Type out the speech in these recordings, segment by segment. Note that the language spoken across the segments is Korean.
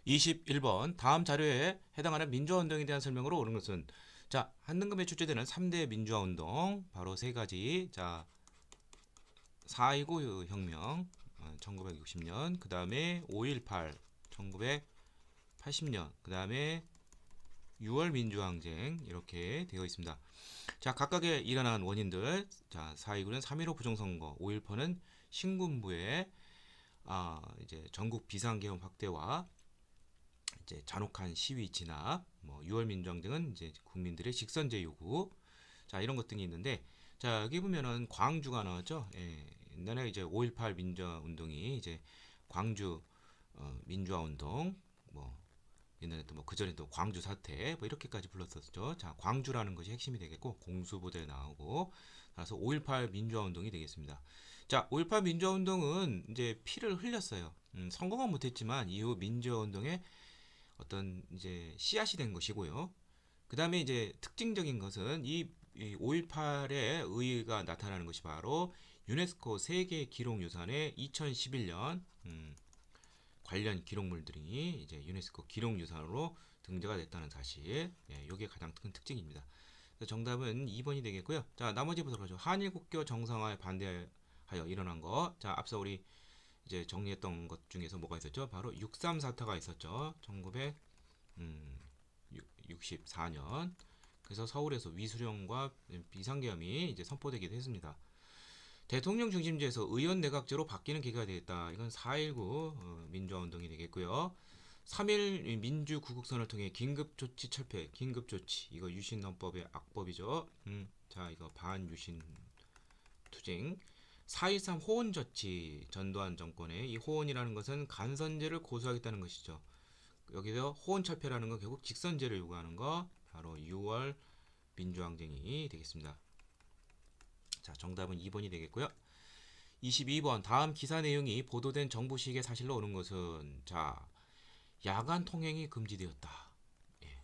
21번 다음 자료에 해당하는 민주화 운동에 대한 설명으로 옳은 것은 자, 한등급에 출제되는 3대 민주화 운동 바로 세 가지. 자, 4.19 혁명 1960년, 그 다음에 5.18 1980년, 그 다음에 6월 민주항쟁 이렇게 되어 있습니다. 자, 각각의 일어난 원인들. 자, 4.29는 3.15 부정선거, 5.18는 신군부의 이제 전국 비상계엄 확대와 이제 잔혹한 시위 진압, 뭐 6월 민주항쟁은 이제 국민들의 직선제 요구. 자, 이런 것 등이 있는데, 자, 여기 보면은 광주가 나왔죠. 예, 옛날에 이제 5.18 민주화 운동이 이제 광주 민주화 운동, 뭐 옛날에 또 뭐 그전에 또 광주 사태 뭐 이렇게까지 불렀었죠. 자, 광주라는 것이 핵심이 되겠고 공수부대 나오고, 그래서 5.18 민주화 운동이 되겠습니다. 자, 5.18 민주화 운동은 이제 피를 흘렸어요. 성공은 못했지만 이후 민주화 운동의 어떤 이제 씨앗이 된 것이고요. 그 다음에 이제 특징적인 것은 이 5.18의 의의가 나타나는 것이 바로 유네스코 세계 기록유산의 2011년 관련 기록물들이 이제 유네스코 기록유산으로 등재가 됐다는 사실. 예, 이게 가장 큰 특징입니다. 그래서 정답은 2번이 되겠고요. 자, 나머지 보도록 하죠. 한일 국교 정상화에 반대하여 일어난 거. 자, 앞서 우리 이제 정리했던 것 중에서 뭐가 있었죠? 바로 6.3 사태가 있었죠. 1964년. 그래서 서울에서 위수령과 비상계엄이 이제 선포되기도 했습니다. 대통령 중심제에서 의원 내각제로 바뀌는 계기가 되겠다. 이건 4.19 민주화운동이 되겠고요. 3.1 민주구국선을 통해 긴급조치 철폐, 긴급조치. 이거 유신헌법의 악법이죠. 자, 이거 반유신 투쟁. 4.13 호언조치 전두환 정권의 이 호언이라는 것은 간선제를 고수하겠다는 것이죠. 여기서 호언철폐라는 건 결국 직선제를 요구하는 거, 바로 6월 민주항쟁이 되겠습니다. 자, 정답은 2번이 되겠고요. 22번 다음 기사 내용이 보도된 정부식의 사실로 옳은 것은 자, 야간 통행이 금지되었다. 예.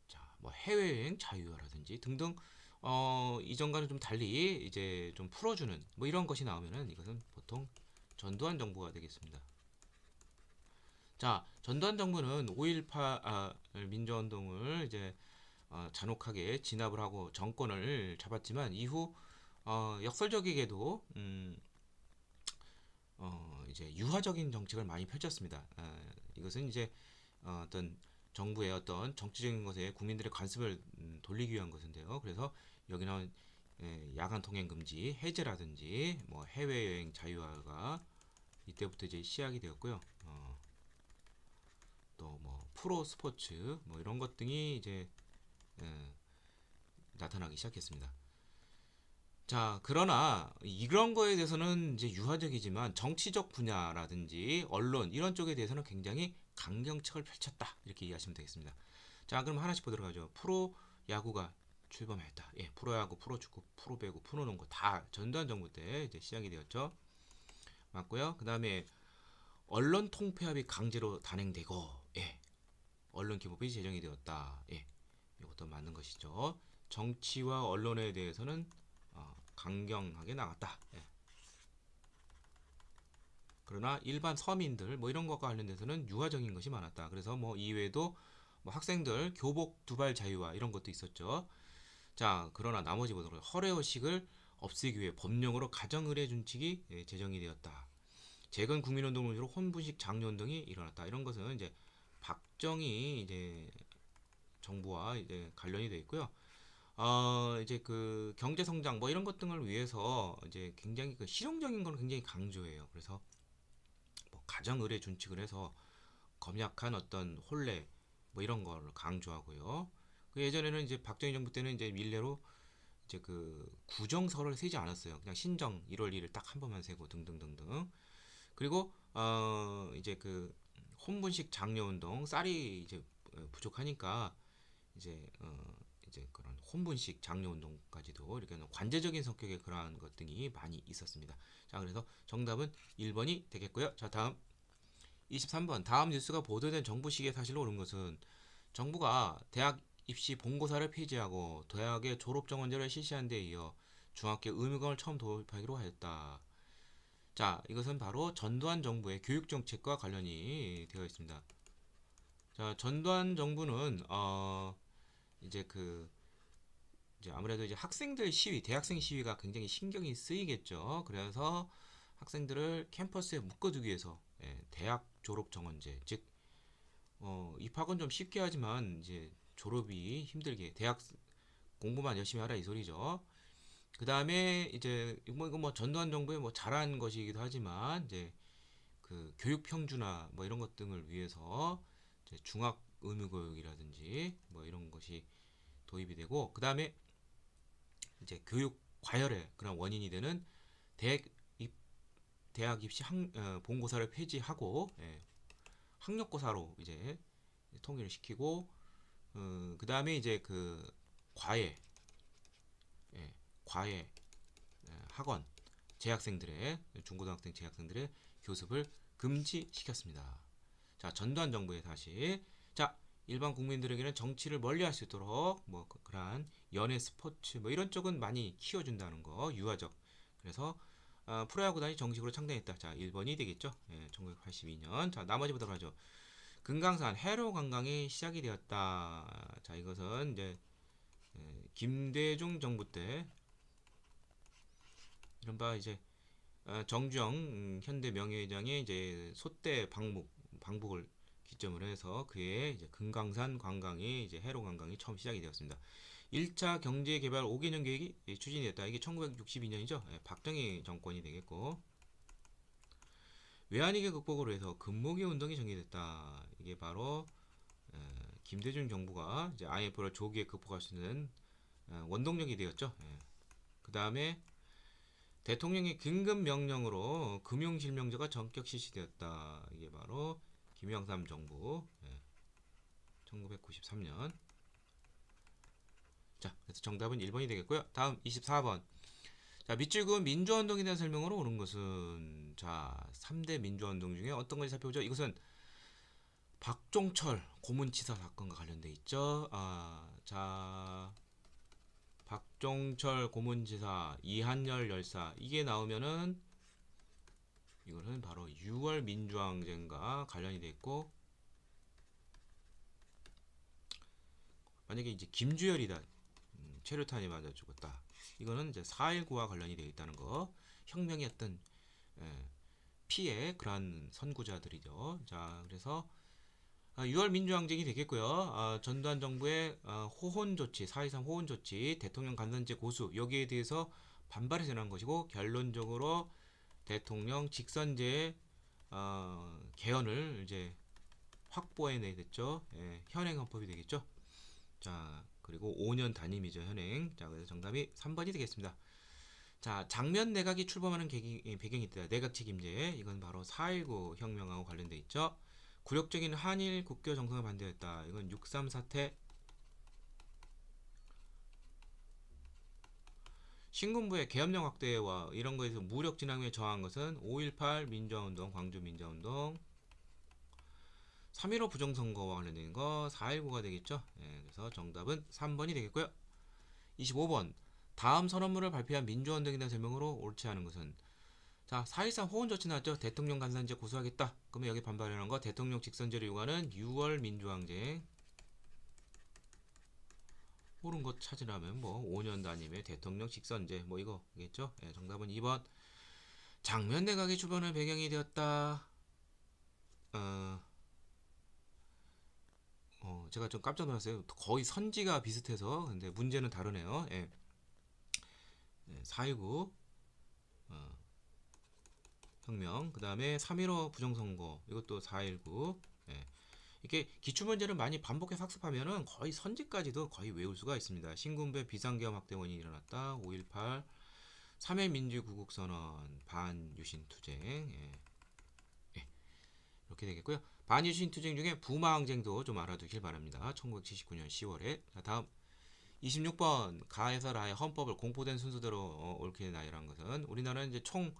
자, 뭐 해외여행 자유화라든지 등등 이전과는 좀 달리 이제 좀 풀어주는 뭐 이런 것이 나오면은 이것은 보통 전두환 정부가 되겠습니다. 자, 전두환 정부는 5.18 민주화운동을 이제 잔혹하게 진압을 하고 정권을 잡았지만 이후 역설적이게도 이제 유화적인 정책을 많이 펼쳤습니다. 이것은 이제 어떤 정부의 어떤 정치적인 것에 국민들의 관심을 돌리기 위한 것인데요. 그래서 여기 나온 야간 통행 금지 해제라든지 뭐 해외여행 자유화가 이때부터 이제 시작이 되었고요. 또 뭐 프로 스포츠 뭐 이런 것 등이 이제 에, 나타나기 시작했습니다. 자, 그러나 이런 거에 대해서는 이제 유화적이지만 정치적 분야라든지 언론 이런 쪽에 대해서는 굉장히 강경책을 펼쳤다. 이렇게 이해하시면 되겠습니다. 자, 그럼 하나씩 보도록 하죠. 프로 야구가 출범했다. 예, 프로야구, 프로축구, 프로배구, 프로농구 다 전두환 정부 때 이제 시작이 되었죠. 맞고요. 그 다음에 언론 통폐합이 강제로 단행되고, 예, 언론 기법이 제정이 되었다. 예, 이것도 맞는 것이죠. 정치와 언론에 대해서는 강경하게 나갔다. 예. 그러나 일반 서민들 뭐 이런 것과 관련돼서는 유화적인 것이 많았다. 그래서 뭐 이외에도 뭐 학생들 교복 두발 자유화 이런 것도 있었죠. 자, 그러나 나머지 보도록 허례허식을 없애기 위해 법령으로 가정의례 준칙이 제정이 되었다. 재건 국민운동으로 혼분식 장려운동이 일어났다. 이런 것은 이제 박정희 이제 정부와 이제 관련이 되어 있고요. 이제 그 경제 성장 뭐 이런 것 등을 위해서 이제 굉장히 그 실용적인 걸 굉장히 강조해요. 그래서 뭐 가정 의례 준칙을 해서 검약한 어떤 혼례 뭐 이런 걸 강조하고요. 그 예전에는 이제 박정희 정부 때는 이제 밀레로 이제 그 구정설을 세지 않았어요. 그냥 신정 1월 1일 딱 한 번만 세고 등등등등. 그리고 이제 그 혼분식 장려운동 쌀이 이제 부족하니까 이제 그런 혼분식 장려운동까지도 이렇게 관제적인 성격의 그러한 것 등이 많이 있었습니다. 자, 그래서 정답은 1번이 되겠고요. 자, 다음 23번 다음 뉴스가 보도된 정부식의 사실로 옳은 것은 정부가 대학 입시 본고사를 폐지하고 대학의 졸업 정원제를 실시한 데 이어 중학교 의무감을 처음 도입하기로 하였다. 자, 이것은 바로 전두환 정부의 교육 정책과 관련이 되어 있습니다. 자, 전두환 정부는 이제 이제 아무래도 이제 학생들 시위, 대학생 시위가 굉장히 신경이 쓰이겠죠. 그래서 학생들을 캠퍼스에 묶어두기 위해서 대학 졸업 정원제, 즉 입학은 좀 쉽게 하지만 이제 졸업이 힘들게 대학 공부만 열심히 하라 이 소리죠. 그 다음에 이제 이거 뭐 전두환 정부의 뭐 잘한 것이기도 하지만 이제 그 교육 평준화 뭐 이런 것 등을 위해서 이제 중학 의무 교육이라든지 뭐 이런 것이 도입이 되고 그 다음에 이제 교육 과열의 그런 원인이 되는 대학 입 대학 입시 본고사를 폐지하고 학력고사로 이제 통일을 시키고 그 다음에 이제 과외 과외 학원 재학생들의 중고등학생 재학생들의 교습을 금지시켰습니다. 자, 전두환 정부에 다시 자 일반 국민들에게는 정치를 멀리할 수 있도록 뭐 그러한 연예 스포츠 뭐 이런 쪽은 많이 키워준다는 거 유아적 그래서 프로야구단이 정식으로 창단했다. 자 1번이 되겠죠. 1982년 자 나머지 보도록 하죠. 금강산 해로 관광이 시작이 되었다. 자 이것은 이제 김대중 정부 때 이른바 이제 정주영 현대 명예회장의 이제 소대 방북을 기점으로 해서 그의 이제 금강산 관광이 이제 해로 관광이 처음 시작이 되었습니다. 1차 경제개발 5개년 계획이 추진이 됐다. 이게 1962년이죠. 박정희 정권이 되겠고 외환위기 극복으로 해서 금모기 운동이 전개됐다. 이게 바로 김대중 정부가 이제 IMF를 조기에 극복할 수 있는 원동력이 되었죠. 그 다음에 대통령의 긴급 명령으로 금융실명제가 전격 실시되었다. 이게 바로 김영삼 정부 1993년. 자, 그래서 정답은 1번이 되겠고요. 다음 24번. 자, 밑줄그은 민주화운동에 대한 설명으로 오는 것은 자, 3대 민주화운동 중에 어떤 건지 살펴보죠. 이것은 박종철 고문치사 사건과 관련돼 있죠. 자, 박종철 고문치사, 이한열 열사 이게 나오면은 이거는 바로 6월 민주항쟁과 관련이 돼 있고 만약에 이제 김주열이다 최루탄이 맞아 죽었다 이거는 이제 4.19와 관련이 되어 있다는 거 혁명의 어떤 피해 그러한 선구자들이죠. 자 그래서 6월 민주항쟁이 되겠고요. 전두환 정부의 호혼 조치, 4.23 호혼 조치, 대통령 간선제 고수 여기에 대해서 반발해서 난 것이고 결론적으로 대통령 직선제 개헌을 이제 확보해내야 됐죠. 현행 헌법이 되겠죠. 자 그리고 5년 단임이죠 현행. 자 그래서 정답이 3번이 되겠습니다. 자 장면 내각이 출범하는 배경이 있다. 내각 책임제 이건 바로 4.19 혁명하고 관련돼 있죠. 굴욕적인 한일 국교 정상을 반대했다. 이건 6.3 사태. 신군부의 계엄령 확대와 이런 거에서 무력 진압에 저항한 것은 5.18 민주화운동, 광주 민주화운동, 3.15 부정선거와 관련된 거 4.19가 되겠죠. 그래서 정답은 3번이 되겠고요. 25번 다음 선언문을 발표한 민주화운동에 대한 설명으로 옳지 않은 것은 자 4.13 호언 조치 나왔죠. 대통령 간선제 고수하겠다. 그러면 여기 반발하는 거 대통령 직선제를 요구하는 6월 민주항쟁 옳은 것 찾으려면 뭐 5년 단임의 대통령 직선제 뭐 이거겠죠. 정답은 2번 장면 내각이 주변의 배경이 되었다. 제가 좀 깜짝 놀랐어요. 거의 선지가 비슷해서 근데 문제는 다르네요. 4.19 혁명 그 다음에 3.15 부정선거 이것도 4.19 이렇게 기출문제를 많이 반복해서 학습하면은 거의 선지까지도 거의 외울 수가 있습니다. 신군부의 비상계엄 확대원이 일어났다. 5.18 3.1 민주구국선언 반유신투쟁 이렇게 되겠고요. 반유신투쟁 중에 부마항쟁도 좀 알아두길 바랍니다. 1979년 10월에 자, 다음 26번 가에서 라의 헌법을 공포된 순서대로 옳게 나열한 것은 우리나라는 이제 총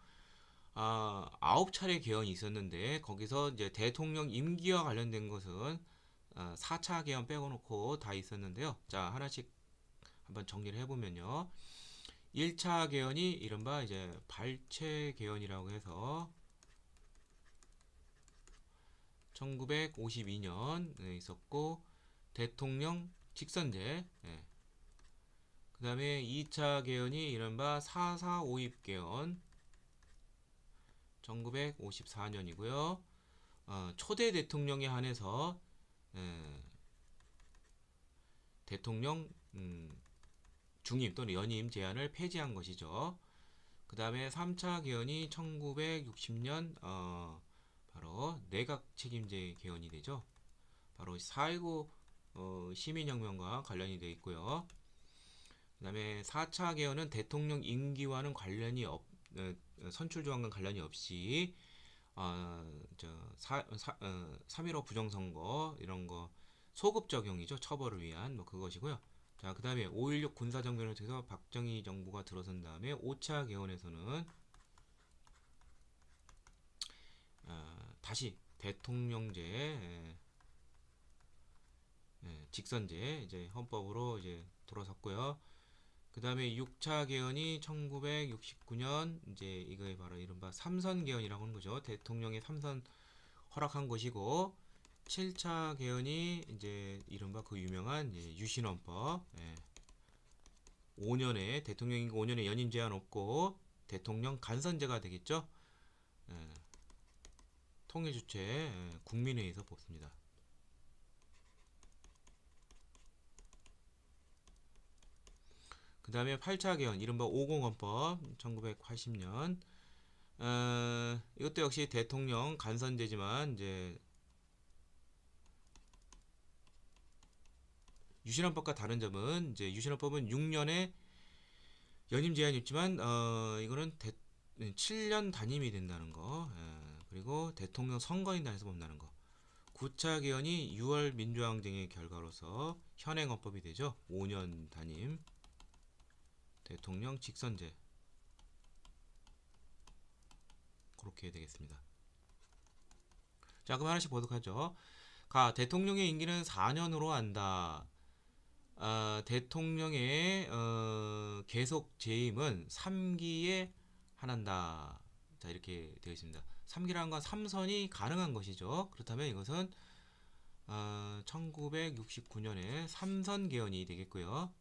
9차례 개헌이 있었는데 거기서 이제 대통령 임기와 관련된 것은 4차 개헌 빼고 놓고 다 있었는데요. 자 하나씩 한번 정리를 해보면요. 1차 개헌이 이른바 이제 발췌 개헌이라고 해서 1952년에 있었고, 대통령 직선제. 예. 그 다음에 2차 개헌이 이른바 4.4.5입 개헌 1954년이고요. 초대 대통령에 한해서 대통령 중임 또는 연임 제한을 폐지한 것이죠. 그 다음에 3차 개헌이 1960년 바로 내각 책임제 개헌이 되죠. 바로 4.19 시민혁명과 관련이 되어 있고요. 그 다음에 4차 개헌은 대통령 임기와는 관련이 선출 조항과 관련이 없이 3.15 부정선거 이런 거 소급 적용이죠. 처벌을 위한 뭐 그것이고요. 자, 그 다음에 5.16 군사정변을 통해서 박정희 정부가 들어선 다음에 5차 개헌에서는 다시 대통령제 직선제 이제 헌법으로 이제 돌아섰고요. 그 다음에 6차 개헌이 1969년 이제 이거에 바로 이른바 삼선 개헌이라고 하는 거죠. 대통령의 삼선 허락한 것이고, 7차 개헌이 이제 이른바 그 유명한 이제 유신헌법 5년에 대통령이 5년에 연임 제한 없고 대통령 간선제가 되겠죠. 통일 주체 국민회의에서 뽑습니다. 그 다음에 8차 개헌 이른바 50헌법 1980년 이것도 역시 대통령 간선제지만 이제 유신헌법과 다른 점은 이제 유신헌법은 6년에 연임 제한이 있지만 이거는 7년 단임이 된다는 거. 그리고 대통령 선거인단에서 뽑는다는 거. 9차 개헌이 6월 민주항쟁의 결과로서 현행헌법이 되죠. 5년 단임 대통령 직선제 그렇게 되겠습니다. 자, 그럼 하나씩 보도록 하죠. 대통령의 임기는 4년으로 한다. 대통령의 계속 재임은 3기에 한한다. 자, 이렇게 되어 있습니다. 3기라는 건 3선이 가능한 것이죠. 그렇다면 이것은 1969년에 3선 개헌이 되겠고요.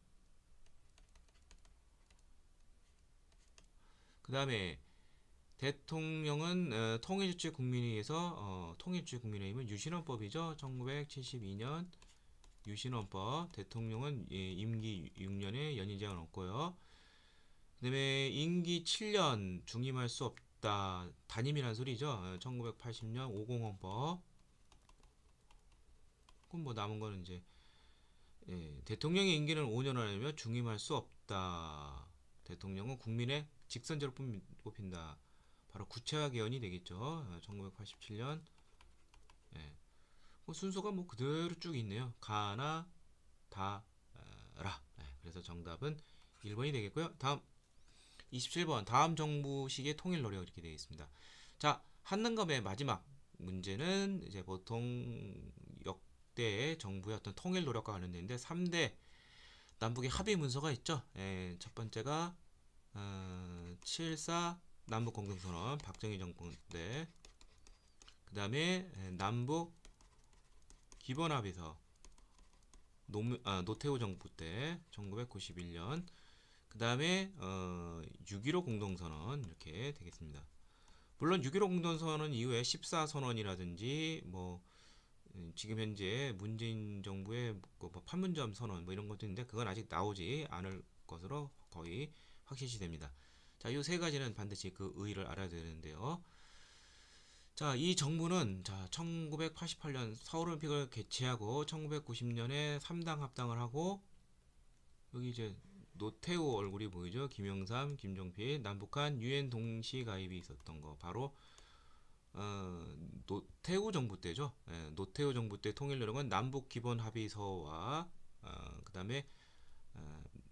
그 다음에 대통령은 통일주체 국민회의에서 통일주체 국민회의는 유신헌법이죠. 1972년 유신헌법. 대통령은 임기 6년에 연임 제한 없고요. 그 다음에 임기 7년 중임할 수 없다. 단임이란 소리죠. 1980년 50헌법. 그럼 뭐 남은 거는 이제 대통령의 임기는 5년 안이면 중임할 수 없다. 대통령은 국민의 직선제로 뽑힌다. 바로 구체화 개헌이 되겠죠. 1987년. 순서가 뭐 그대로 쭉 있네요. 가나 다라. 그래서 정답은 1번이 되겠고요. 다음 27번. 다음 정부식의 통일 노력 이렇게 되어 있습니다. 자, 한능검의 마지막 문제는 이제 보통 역대 정부의 어떤 통일 노력과 관련되는데 3대 남북의 합의 문서가 있죠. 첫 번째가 7.4 남북 공동선언 박정희 정부 때, 그 다음에 남북 기본합의서 노태우 정부 때 1991년, 그 다음에 6.15 공동선언 이렇게 되겠습니다. 물론 6.15 공동선언 이후에 14선언이라든지 뭐 지금 현재 문재인 정부의 뭐 판문점 선언 뭐 이런 것도 있는데 그건 아직 나오지 않을 것으로 거의 확실시 됩니다. 자, 이 세 가지는 반드시 그 의의를 알아야 되는데요. 자, 이 정부는 1988년 서울올림픽을 개최하고 1990년에 3당 합당을 하고, 여기 이제 노태우 얼굴이 보이죠. 김영삼, 김종필, 남북한 유엔 동시 가입이 있었던 거 바로 노태우 정부 때죠. 노태우 정부 때 통일 노력은 남북 기본 합의서와 그 다음에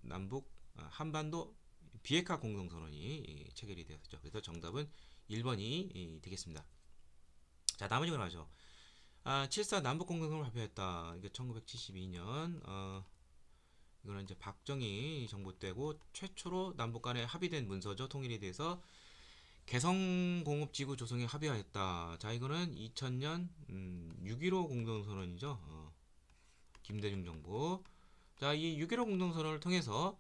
남북 한반도 비핵화 공동선언이 체결이 되었죠. 그래서 정답은 1번이 되겠습니다. 자, 나머지 건 하죠. 7.4 남북 공동선언을 발표했다. 이게 1972년 이거는 이제 박정희 정부 때고 최초로 남북 간에 합의된 문서죠. 통일에 대해서 개성공업지구 조성에 합의하였다. 자, 이거는 2000년 6.15 공동선언이죠. 김대중 정부. 자, 이 6.15 공동선언을 통해서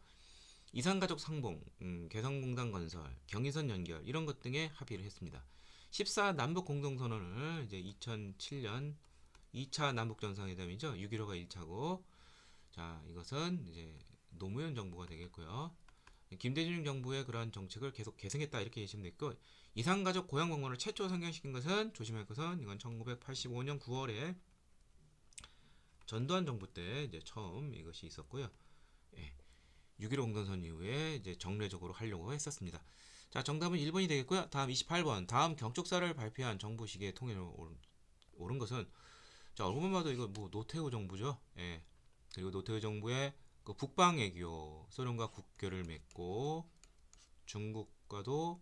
이산가족 상봉, 개성공단 건설, 경의선 연결 이런 것 등에 합의를 했습니다. 14 남북 공동선언을 이제 2007년 2차 남북 정상회담이죠. 6.15가 1차고, 자, 이것은 이제 노무현 정부가 되겠고요. 김대중 정부의 그러한 정책을 계속 계승했다 이렇게 얘기하시면 되고, 이산가족 고향 방문을 최초 상경시킨 것은 조심할 것은 이건 1985년 9월에 전두환 정부 때 이제 처음 이것이 있었고요. 예. 6.15 공동선 이후에 이제 정례적으로 하려고 했었습니다. 자, 정답은 1번이 되겠고요. 다음 28번. 다음 경축사를 발표한 정부 시기의 통일로 옳은 것은, 자, 얼굴만 봐도 이거 뭐 노태우 정부죠. 예. 그리고 노태우 정부의 그 북방외교, 소련과 국교를 맺고 중국과도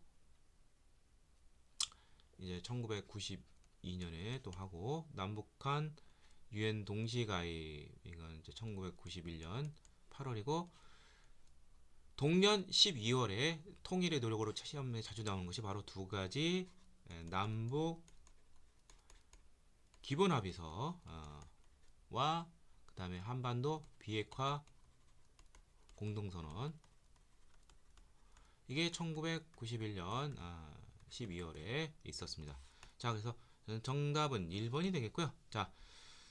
이제 1992년에 또 하고, 남북한 유엔 동시가입 이건 이제 1991년 8월이고, 동년 12월에 통일의 노력으로 시험에 자주 나오는 것이 바로 두 가지 남북 기본 합의서와 그 다음에 한반도 비핵화 공동선언. 이게 1991년 12월에 있었습니다. 자, 그래서 정답은 1번이 되겠고요. 자,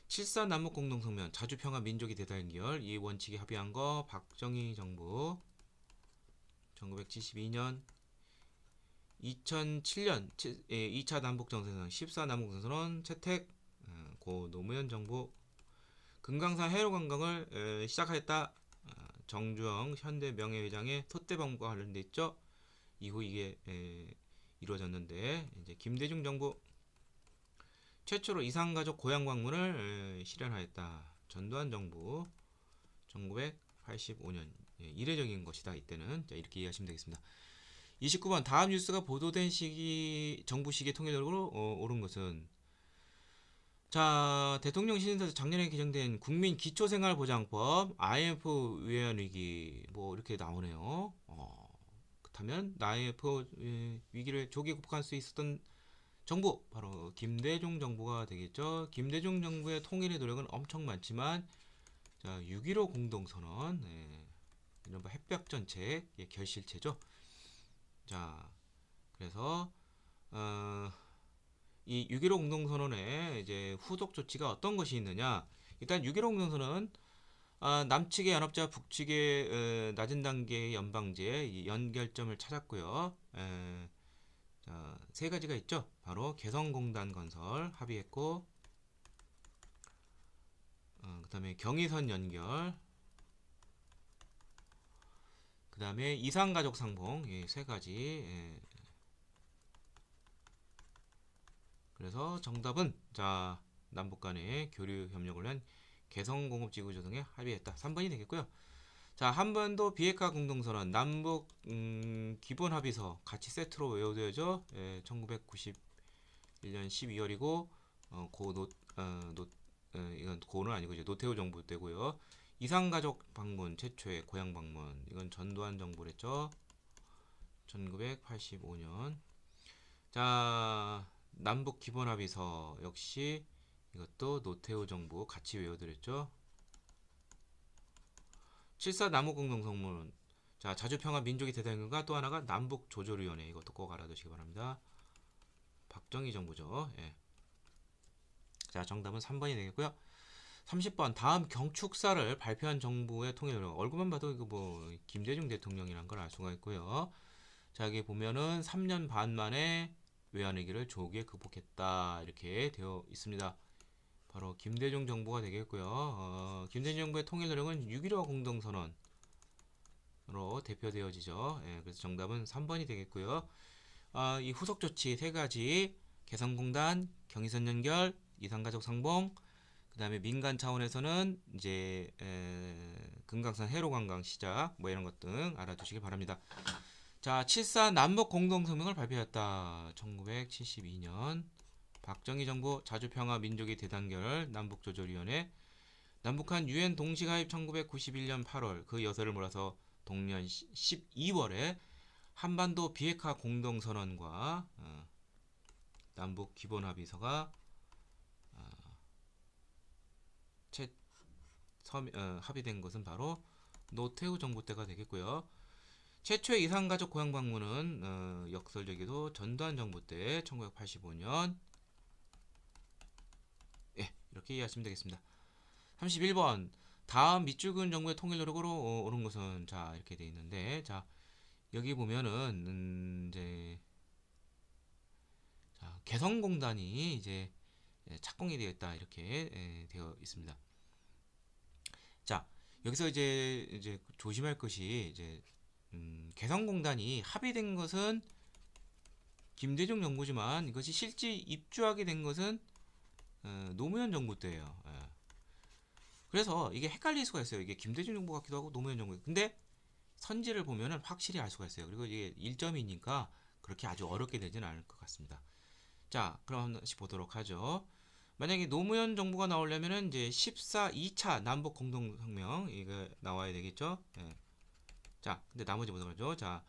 7.4 남북 공동성명 자주평화 민족이 대단결 이 원칙에 합의한 거 박정희 정부. 1972년 2007년 2차 남북정상회담 14 남북정상회담 채택 고 노무현 정부. 금강산 해로관광을 시작하였다. 정주영 현대 명예회장의 토대방과 관련돼 있죠. 이후 이게 이루어졌는데, 이제 김대중 정부 최초로 이산가족 고향 방문을 실현하였다. 전두환 정부 1985년. 이례적인 것이다 이때는. 자, 이렇게 이해하시면 되겠습니다. 29번 다음 뉴스가 보도된 시기 정부 시기의 통일적으로 옳은 것은, 자, 대통령 신인사에서 작년에 개정된 국민기초생활보장법, IMF 외환 위기 뭐 이렇게 나오네요. 그렇다면 IMF 위기를 조기 극복할 수 있었던 정부, 바로 김대중 정부가 되겠죠. 김대중 정부의 통일의 노력은 엄청 많지만, 자, 6.15 공동선언, 이른바 핵벽전책의 결실체죠. 자, 그래서 이 6.15 공동선언에 이제 후속 조치가 어떤 것이 있느냐. 일단 6.15 공동선언은 남측의 연합자 북측의 낮은 단계의 연방제의 연결점을 찾았고요. 자, 세 가지가 있죠. 바로 개성공단 건설 합의했고, 그 다음에 경의선 연결, 그 다음에 이산가족 상봉, 세 가지. 그래서 정답은, 자, 남북 간의 교류 협력을 위한 개성공업지구 조성에 합의했다. 3번이 되겠고요. 자, 한반도 비핵화 공동선언 남북 기본 합의서 같이 세트로 외워둬야죠. 1991년 12월이고 이건 고는 아니고 이제 노태우 정부 때고요. 이산가족 방문 최초의 고향 방문 이건 전두환 정부랬죠. 1985년. 자, 남북 기본 합의서 역시 이것도 노태우 정부 같이 외워드렸죠. 7.4 남북 공동성문. 자, 자주평화 민족이 대단인가. 또 하나가 남북조절위원회. 이것도 꼭 알아두시기 바랍니다. 박정희 정부죠. 예. 자, 정답은 3번이 되겠고요. 30번 다음 경축사를 발표한 정부의 통일 노력. 얼굴만 봐도 이거 뭐 김대중 대통령이란 걸 알 수가 있고요. 자, 여기 보면은 3년 반 만에 외환위기를 조기에 극복했다 이렇게 되어 있습니다. 바로 김대중 정부가 되겠고요. 김대중 정부의 통일 노력은 6.15 공동선언으로 대표되어지죠. 그래서 정답은 3번이 되겠고요. 이 후속 조치 세 가지, 개성공단, 경의선 연결, 이산가족 상봉, 그 다음에 민간 차원에서는 이제 금강산 해로관광 시작 뭐 이런 것 등 알아두시기 바랍니다. 자, 7.4 남북 공동성명을 발표했다. 1972년 박정희 정부 자주평화 민족의 대단결 남북조절위원회. 남북한 유엔 동시가입 1991년 8월 그 여서를 몰아서 동년 12월에 한반도 비핵화 공동선언과 남북 기본합의서가 합의된 것은 바로 노태우 정부 때가 되겠고요. 최초의 이산가족 고향 방문은 역설적이도 전두환 정부 때 1985년 이렇게 이해하시면 되겠습니다. 31번 다음 밑줄근 정부의 통일 노력으로 오른 것은 자 이렇게 돼 있는데 자 여기 보면은 이제 자, 개성공단이 이제 착공이 되어 있다 이렇게 되어 있습니다. 자 여기서 이제 조심할 것이 이제 개성공단이 합의된 것은 김대중 정부지만 이것이 실제 입주하게 된 것은 노무현 정부 때예요. 그래서 이게 헷갈릴 수가 있어요. 이게 김대중 정부 같기도 하고 노무현 정부. 근데 선지를 보면은 확실히 알 수가 있어요. 그리고 이게 1점이니까 그렇게 아주 어렵게 되지는 않을 것 같습니다. 자, 그럼 하나씩 보도록 하죠. 만약에 노무현 정부가 나오려면은 이제 14, 2차 남북 공동혁명 이거 나와야 되겠죠. 자, 근데 나머지 보도록 하죠. 자,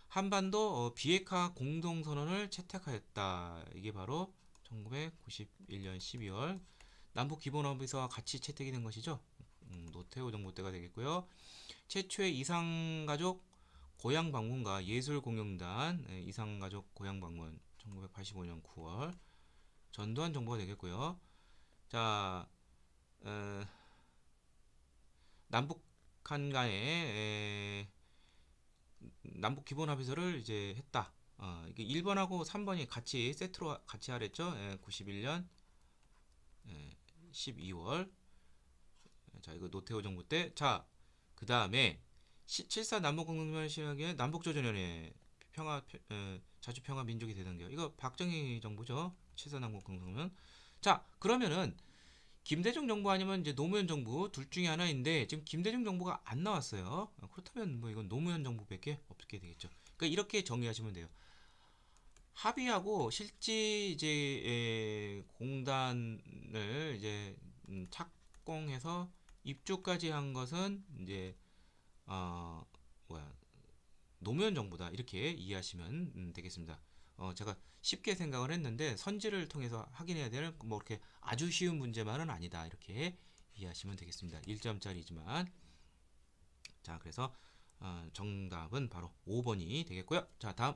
한반도 비핵화 공동선언을 채택하였다. 이게 바로 1991년 12월 남북 기본합의서와 같이 채택이 된 것이죠. 노태우 정부 때가 되겠고요. 최초의 이상가족 고향 방문과 예술공연단 이상가족 고향 방문 1985년 9월 전두환 정부가 되겠고요. 자, 남북한 간에 남북 기본 합의서를 이제 했다. 이게 1번하고 3번이 같이 세트로 같이 하랬죠. 91년 12월. 자, 이거 노태우 정부 때. 자, 그 다음에 7.4 남북공동선언 실현에 남북조정연회 평화 자주평화 민족이 대등교 이거 박정희 정부죠. 7.4 남북공동선언. 자, 그러면은 김대중 정부 아니면 이제 노무현 정부 둘 중에 하나인데 지금 김대중 정부가 안 나왔어요. 그렇다면 뭐 이건 노무현 정부밖에 없게 되겠죠. 그러니까 이렇게 정리하시면 돼요. 합의하고 실제 이제 공단을 이제 착공해서 입주까지 한 것은 이제 노무현 정부다 이렇게 이해하시면 되겠습니다. 제가 쉽게 생각을 했는데 선지를 통해서 확인해야 되는 뭐 이렇게 아주 쉬운 문제만은 아니다 이렇게 이해하시면 되겠습니다. 1점짜리지만 자 그래서 정답은 바로 5번이 되겠고요. 자 다음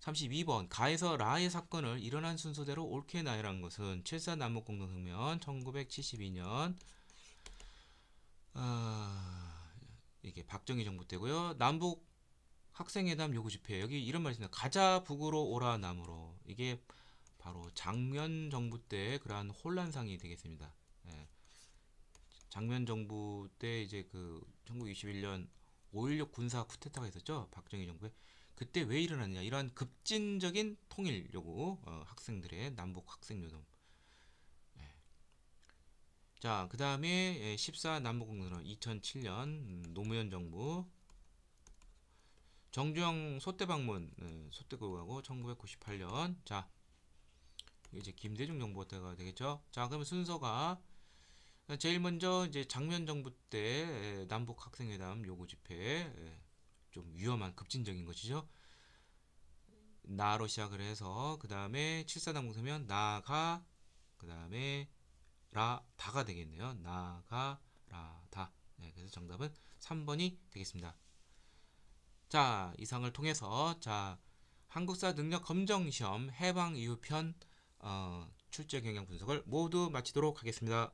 32번 가에서 라의 사건을 일어난 순서대로 옳게 나열한 것은 7.4 남북공동혁명 1972년 이게 박정희 정부 때고요. 남북 학생회담 요구 집회 여기 이런 말이 있습니다. 가자 북으로 오라 남으로 이게 바로 장면 정부 때 그러한 혼란상이 되겠습니다. 장면 정부 때 이제 그 1921년 5.16 군사 쿠데타가 있었죠. 박정희 정부에 그때 왜 일어났냐 이러한 급진적인 통일 요구 학생들의 남북 학생요동 자 그 다음에 14 남북공동선언 2007년 노무현 정부 정주영 소대 방문 소대국하고 1998년 자 이제 김대중 정부 때가 되겠죠. 자 그러면 순서가 제일 먼저 이제 장면 정부 때 남북 학생회담 요구 집회 좀 위험한 급진적인 것이죠. 나로 시작을 해서 그 다음에 7.4 남북공동선언 나가 그 다음에 라 다가 되겠네요. 나가 라 다. 그래서 정답은 3번이 되겠습니다. 자 이상을 통해서 자 한국사 능력 검정 시험 해방 이후 편 출제 경향 분석을 모두 마치도록 하겠습니다.